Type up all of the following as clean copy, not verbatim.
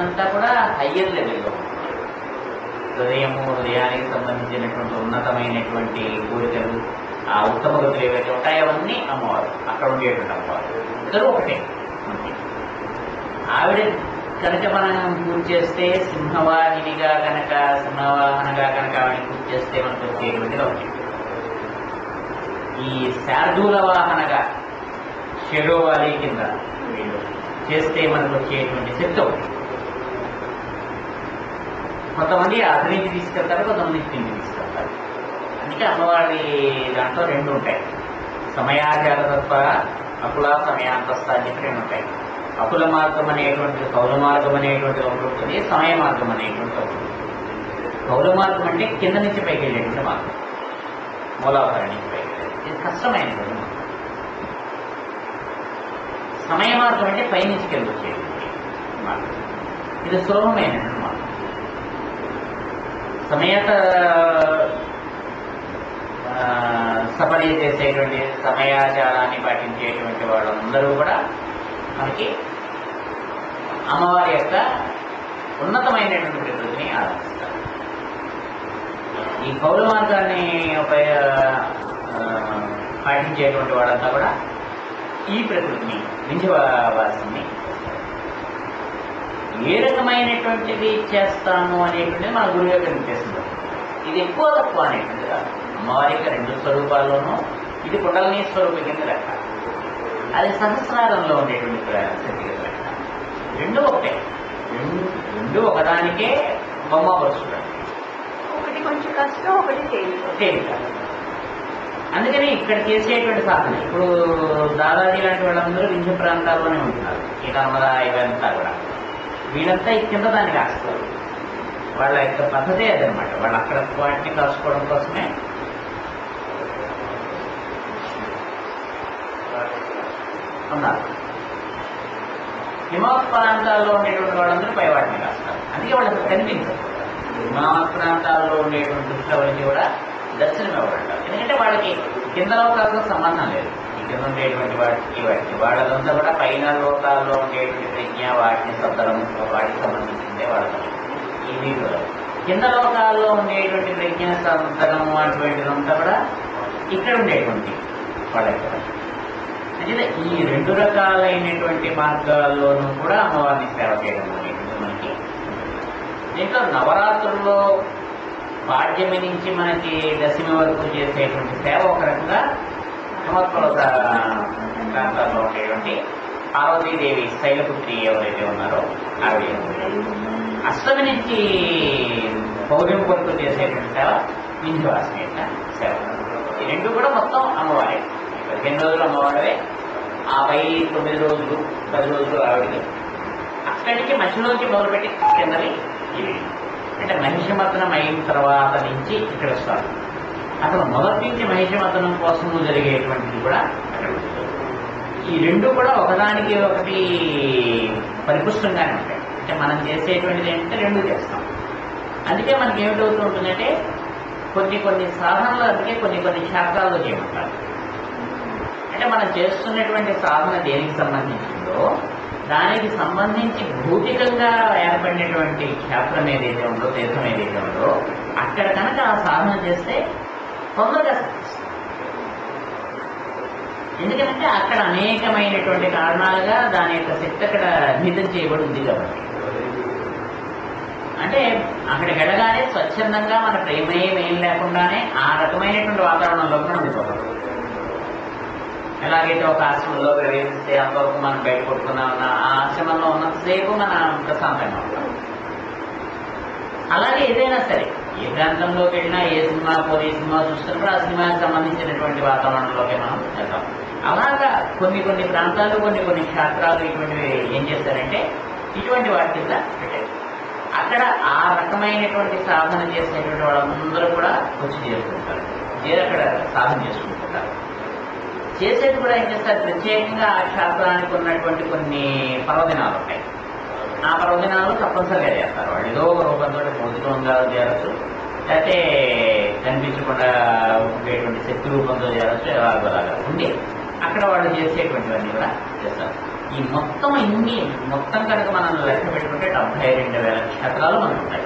అంతా కూడా హయ్యర్ లెవెల్లో హృదయానికి సంబంధించినటువంటి ఉన్నతమైనటువంటి కోరికలు, ఆ ఉత్తమ గతులు ఏవైతే ఉంటాయో అవన్నీ అమ్మవారు, అక్కడ ఉండేటువంటి అమ్మవారు ఇద్దరు ఒకటే. ఆవిడ కనుక మనం పూజ చేస్తే సింహవాహినిగా కనుక సింహవాహనగా కనుక ఆవిడని పూజ చేస్తే మనకు వచ్చేటువంటిది ఒకటి. ఈ శార్దూల వాహనగా షెడోవాలి కింద చేస్తే మనకు వచ్చేటువంటి శక్తి ఒకటి. కొంతమంది అటు నుంచి తీసుకెళ్తారు, కొంతమంది ఇటు నుంచి తీసుకెళ్తారు. అందుకే అమ్మవారి దాంట్లో రెండు ఉంటాయి, సమయాచార తత్వ అకుల సమయాంతస్థ అని చెప్పి రెండు ఉంటాయి. అకుల మార్గం అనేటువంటిది కౌల మార్గం అనేటువంటిది ఒకటి ఉంటుంది, సమయ మార్గం అనేటువంటిది ఒకటి. కౌల మార్గం అంటే కింద నుంచి పైకి వెళ్ళేటువంటి మార్గం, మూలాధార నుంచి పైకి వెళ్ళేది, ఇది కష్టమైనటువంటి మార్గం. సమయ మార్గం అంటే పైనుంచి కింద వచ్చేటువంటి మార్గం, ఇది సులభమైనటువంటి మార్గం. సమయత సఫలి చేసేటువంటి సమయాచారాన్ని పాటించేటువంటి వాళ్ళందరూ కూడా మనకి అమ్మవారి యొక్క ఉన్నతమైనటువంటి ప్రకృతిని ఆరాధిస్తారు. ఈ కౌల మార్గాన్ని పాటించేటువంటి వాళ్ళంతా కూడా ఈ ప్రకృతిని వింధ్యవాసిని ఏ రకమైనటువంటిది చేస్తాము అనేటువంటిది మన గురువు యొక్క నిర్దేశం. ఇది ఎక్కువ తక్కువ అనేటువంటిది కాదు. అమ్మవారి యొక్క రెండు స్వరూపాల్లోనూ ఇది కుండలిని స్వరూపం కింద లెక్క, అది సహస్రారంలో ఉండేటువంటి శక్తి కింద లెక్క. రెండు ఒకటే, రెండు ఒకదానికే బొమ్మ పరుచుకోండి. ఒకటి కొంచెం కష్టం, ఒకటి తేలిక. అందుకని ఇక్కడ చేసేటువంటి సాధన, ఇప్పుడు దాదాజీ లాంటి వాళ్ళందరూ వింధ్య ప్రాంతాల్లోనే ఉంటున్నారు. ఈ నర్మదా ఇవంతా కూడా వీళ్ళంతా ఈ కింద దాన్ని రాస్తారు. వాళ్ళ యొక్క పద్ధతే అదనమాట. వాళ్ళు అక్కడ వాటిని కాసుకోవడం కోసమే ఉన్నారు. హిమావత్ ప్రాంతాల్లో ఉండేటువంటి వాళ్ళందరూ పై వాటిని రాస్తారు. అందుకే వాళ్ళకి కనిపించదు. హిమావత్ ప్రాంతాల్లో ఉండేటువంటి దుష్టులకి కూడా దర్శనం ఇవ్వబడతారు. ఎందుకంటే వాళ్ళకి కింద లోకాలతో సంబంధం లేదు. ఈ కింద ఉండేటువంటి వాటికి వాళ్ళంతా కూడా పైన లోకాల్లో ఉండేటువంటి ప్రజ్ఞ, వాటిని సద్దరం, వాటికి సంబంధించిందే వాళ్ళకి. ఈ వీటిలో కింద లోకాల్లో ఉండేటువంటి ప్రజ్ఞ సంతరము అటువంటిదంతా కూడా ఇక్కడ ఉండేటువంటి వాళ్ళ యొక్క. అంటే ఈ రెండు రకాలైనటువంటి మార్గాల్లోనూ కూడా అమ్మవారిని సేవ చేయడం అనేటువంటి మనకి. దీంట్లో నవరాత్రుల్లో పాడ్యమి నుంచి మనకి దశమి వరకు చేసేటువంటి సేవ ఒక రకంగా హిమోత్పర్వత ప్రాంతాల్లో ఉండేటువంటి పార్వతీదేవి శైలపుత్రి ఎవరైతే ఉన్నారో ఆవిడ. అష్టమి నుంచి పౌర్ణమి వరకు చేసేటువంటి సేవ వింధ్యవాసిని యొక్క సేవ. ఈ రెండు కూడా మొత్తం అమ్మవారే. 15 రోజులు అమ్మవారే, 9 రోజులు 10 రోజులు ఆవిడకి. అక్కడి నుంచి మధ్యలోంచి మొదలుపెట్టి కిందవి ఇవి. అంటే మహిషమర్దనం అయిన తర్వాత నుంచి ఇక్కడ స్టార్ట్. అసలు మొదటి నుంచి మహిషమర్దనం కోసం జరిగేటువంటిది కూడా అక్కడ. ఈ రెండు కూడా ఒకదానికి ఒకటి పరిపుష్టంగానే ఉంటాయి. అంటే మనం చేసేటువంటిది ఏంటంటే రెండు చేస్తాం. అందుకే మనకి ఏమిటవుతూ ఉంటుందంటే కొన్ని సాధనలు, అందుకే కొన్ని శాస్త్రాల్లో చేయమంటారు. అంటే మనం చేస్తున్నటువంటి సాధన దేనికి సంబంధించిందో దానికి సంబంధించి భౌతికంగా ఏర్పడినటువంటి క్షేత్రం ఏదైతే ఉందో, దేశం ఏదైతే ఉందో అక్కడ కనుక ఆ సాధన చేస్తే తొందరగా సాధిస్తుంది. ఎందుకంటే అక్కడ అనేకమైనటువంటి కారణాలుగా దాని యొక్క శక్తి అక్కడ అధీతం చేయబడి ఉంది కాబట్టి. అంటే అక్కడికి వెళ్ళగానే స్వచ్ఛందంగా మన ప్రేమేం ఏం లేకుండానే ఆ రకమైనటువంటి వాతావరణంలో మనం ఉండిపోతాం. ఎలాగైతే ఒక ఆశ్రమంలో ప్రవేశిస్తే అంతవరకు మనం బయట కొట్టుకున్నామన్నా ఆ ఆశ్రమంలో ఉన్నంతసేపు మనం ప్రశాంతంగా ఉంటాం. అలాగే ఏదైనా సరే ఏ ప్రాంతంలోకి వెళ్ళినా, ఏ సినిమా పోనీ సినిమా చూస్తున్నప్పుడు ఆ సినిమాకి సంబంధించినటువంటి వాతావరణంలోకి మనం వెళ్తాం. అలాగా కొన్ని ప్రాంతాలు, కొన్ని క్షేత్రాలు ఇటువంటివి ఏం చేస్తారంటే ఇటువంటి వాటి కింద పెట్టారు. అక్కడ ఆ రకమైనటువంటి సాధన చేసేటువంటి వాళ్ళందరూ కూడా వచ్చి చేరుకుంటారు, అక్కడ సాధన చేసుకుంటుంటారు. చేసేది కూడా ఏం చేస్తారు, ప్రత్యేకంగా ఆ క్షేత్రానికి ఉన్నటువంటి కొన్ని పర్వదినాలు ఉంటాయి. ఆ పర్వదినాలు తప్పనిసరిగా చేస్తారు. వాళ్ళు ఏదో ఒక రూపంతో భౌతికంగా చేరచ్చు, లేకపోతే కనిపించకుండా ఉండేటువంటి శక్తి రూపంతో చేరచ్చు. అలాగా ఉండి అక్కడ వాళ్ళు చేసేటువంటివన్నీ కూడా చేస్తారు. ఈ మొత్తం కనుక మనం లెక్క పెట్టుకుంటే చూసుకుంటే 72,000 క్షేత్రాలు మనకు ఉంటాయి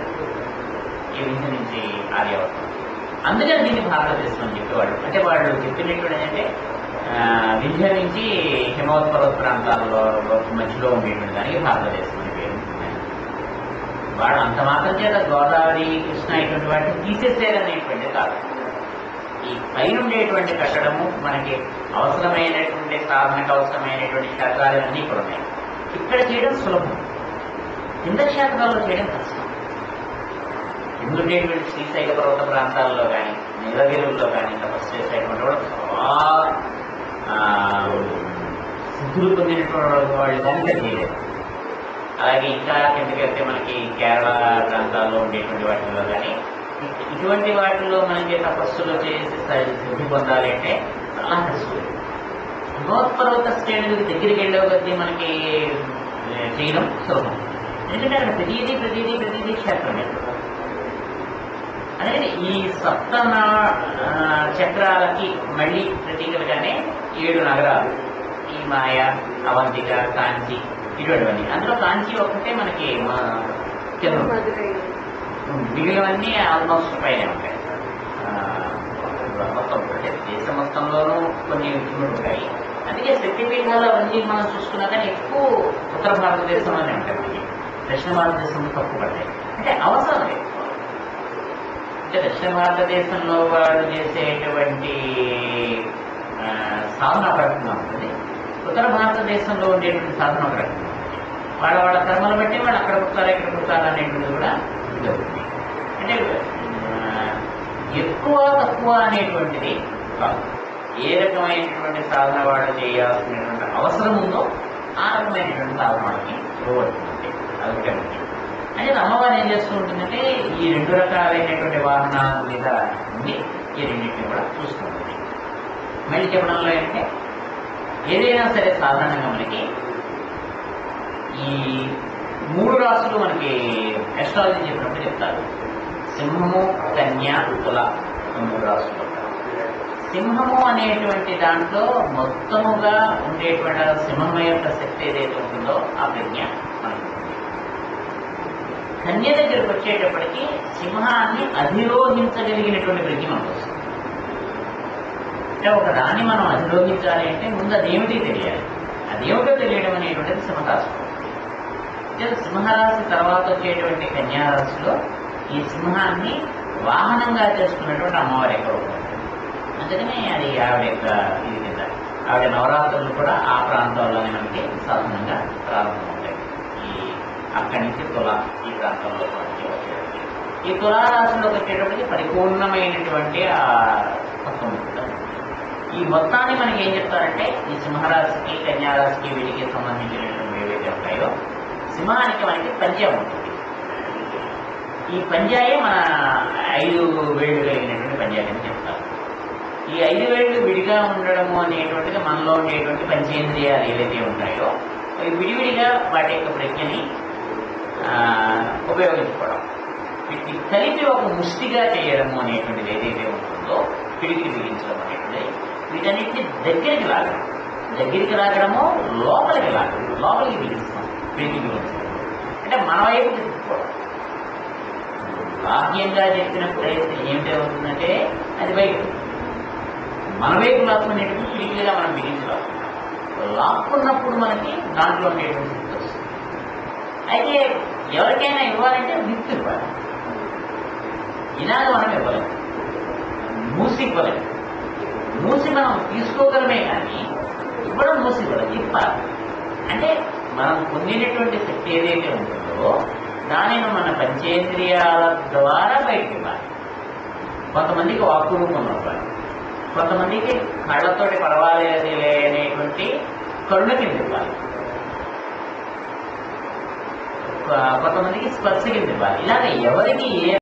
ఈ వింధ్య నుంచి ఆర్యావర్తం. అందుకని దీన్ని భారతదేశం అని చెప్పేవాడు. అంటే వాళ్ళు చెప్పినటువంటి ఏంటంటే వింధ్య నుంచి హిమవత్ పర్వత ప్రాంతాల్లో మధ్యలో ఉండేటువంటి దానికి భారతదేశం అని పేరు. వాడు అంత మాత్రం చేత గోదావరి, కృష్ణ ఇటువంటి వాటిని తీసేసేదనేటువంటిది కాదు. ఈ పైన ఉండేటువంటి కట్టడము మనకి అవసరమైనటువంటి సాధనకు అవసరమైనటువంటి క్షేత్రాలన్నీ ఇక్కడ ఉన్నాయి. ఇక్కడ చేయడం సులభం, కింద క్షేత్రాల్లో చేయడం కష్టం. ఎందుకంటే శ్రీశైల పర్వత ప్రాంతాల్లో కానీ నీలగిరుల్లో కానీ తపస్సు చేసేటువంటి కూడా చాలా సిద్ధులు పొందినటువంటి వాళ్ళు కానీ ఇక్కడ చేయలేదు. అలాగే ఇంకా కిందకి వెళ్తే మనకి కేరళ ప్రాంతాల్లో ఉండేటువంటి వాటిల్లో కానీ ఇటువంటి వాటిల్లో మనకి తపస్సులు చేసి సిద్ధి పొందాలి అంటే చాలా కష్టం. హిమవత్పర్వత శ్రేణులు దగ్గరికి వెళ్ళే కొద్దీ మనకి చేయడం సులభం. ఎందుకంటే అక్కడ ప్రతిదీ క్షేత్రమే. అనేది ఈ సప్త చక్రాలకి మళ్ళీ ప్రతీకలుగానే 7 నగరాలు, ఈ మాయ, అవంతిక, కాంచి ఇటువంటివన్నీ. అందులో కాంచి ఒక్కటే మనకి మిగిలినవన్నీ ఆల్మోస్ట్ పైన ఉంటాయి. మొత్తం దేశం మొత్తంలోనూ కొన్ని ఉంటాయి. అందుకే శక్తిపీఠాలు అవన్నీ మనం చూసుకున్నా కానీ ఎక్కువ ఉత్తర భారతదేశంలోనే ఉంటాయి. మనకి దక్షిణ భారతదేశంలో తక్కువ పడతాయి. అంటే అవసరం లేదు. అంటే దక్షిణ భారతదేశంలో వాళ్ళు చేసేటువంటి సాధన ఒక రకంగా ఉంటుంది, ఉత్తర భారతదేశంలో ఉండేటువంటి సాధన ఒక రకంగా ఉంటుంది. వాళ్ళ కర్మలు బట్టి వాళ్ళు అక్కడ పుట్టాలి ఇక్కడ పుట్టాలి అనేటువంటిది కూడా జరుగుతుంది. అంటే ఎక్కువ తక్కువ అనేటువంటిది కాదు. ఏ రకమైనటువంటి సాధన వాళ్ళు చేయాల్సినటువంటి అవసరం ఉందో ఆ రకమైనటువంటి సాధన వాళ్ళకి ఇవ్వబడుతుంది. అదొకటే ముఖ్యం. అంటే అమ్మవారు ఏం చేస్తూ ఉంటుందంటే ఈ 2 రకాలైనటువంటి వాహనాల మీద ఉండి ఈ రెండింటిని కూడా చూస్తూ ఉంటుంది. మళ్ళీ చెప్పడంలో ఏంటంటే ఏదైనా సరే సాధారణంగా మనకి ఈ 3 రాశులు మనకి ఎస్ట్రాలజీ చెప్పినప్పుడు చెప్తారు. సింహము, కన్య, తుల 3 రాశులు. సింహము అనేటువంటి దాంట్లో మొత్తముగా ఉండేటువంటి సింహం యొక్క శక్తి ఏదైతే ఉంటుందో ఆ ప్రజ్ఞ మనకు ఉంటుంది. కన్య దగ్గరకు వచ్చేటప్పటికి సింహాన్ని అధిరోహించగలిగినటువంటి ప్రజ్ఞ మనకు వస్తుంది. అంటే ఒక దాన్ని మనం అధిరోహించాలి అంటే ముందు అదేమిటి తెలియాలి. అదేమిటో తెలియడం అనేటువంటిది సింహరాశి. సింహరాశి తర్వాత వచ్చేటువంటి కన్యారాశిలో ఈ సింహాన్ని వాహనంగా చేసుకున్నటువంటి అమ్మవారి ఎక్కడ ఉంటుంది. అందుకని అది ఆవిడ యొక్క ఇది కింద ఆవిడ నవరాత్రులు కూడా ఆ ప్రాంతాల్లోనే మనకి సాధారణంగా ప్రారంభమవుతాయి. అక్కడి నుంచి తుల ఈ ప్రాంతంలో వచ్చేటప్పటికి ఈ తులారాశిలోకి వచ్చేటప్పటికి పరిపూర్ణమైనటువంటి ఆ తత్వం ఉంటుంది. ఈ మొత్తాన్ని మనకి ఏం చెప్తారంటే ఈ సింహరాశికి, కన్యారాశికి వీటికి సంబంధించినటువంటి ఏవైతే ఉంటాయో సింహానికి మనకి పంజా ఉంటుంది. ఈ పంజాయే మన 5 వేళ్ళు కలిగినటువంటి పంజా కింద చెప్తారు. ఈ 5 వేళ్ళు విడిగా ఉండడము అనేటువంటిది మనలో ఉండేటువంటి పంచేంద్రియాలు ఏవైతే ఉంటాయో అవి విడివిడిగా వాటి యొక్క ప్రజ్ఞని ఉపయోగించుకోవడం, వీటిని కలిపి ఒక ముష్టిగా చేయడము అనేటువంటిది ఏదైతే ఉంటుందో పిడికిలి బిగించడం అనేటువంటిది వీటన్నిటిని దగ్గరికి లాగడము లోపలికి బిగిస్తాం. పిడికిలి బిగించడం అంటే మన వైపు తిప్పుకోవడం. బాహ్యంగా చెప్పినప్పుడు అయితే ఏమిటవుతుందంటే అది బయట మన వైపు లాక్కునేటువంటి పిడికిలిగా మనం బిగించలాడుతున్నాం. లాక్కున్నప్పుడు మనకి దాంట్లో ఉండేటువంటి శక్తి వస్తుంది. అయితే ఎవరికైనా ఇవ్వాలంటే విత్తు ఇవ్వాలి. ఇలాగ మనం ఇవ్వలేము, మూసి ఇవ్వలేము. మూసి మనం తీసుకోగలమే కానీ ఇవ్వడం మూసి ఇవ్వడం ఇవ్వాలి. అంటే మనం పొందినటువంటి శక్తి ఏదైతే ఉంటుందో దానిని మన పంచేంద్రియాల ద్వారా బయటకు ఇవ్వాలి. కొంతమందికి వాక్కు రూపంలో ఇవ్వాలి, కొంతమందికి కళ్ళతోటి పర్వాలేదు అనేటువంటి కరుణ కింద ఇవ్వాలి, కొంతమందికి స్పర్శ కింద ఇవ్వాలి. ఇలాగ ఎవరికి ఏ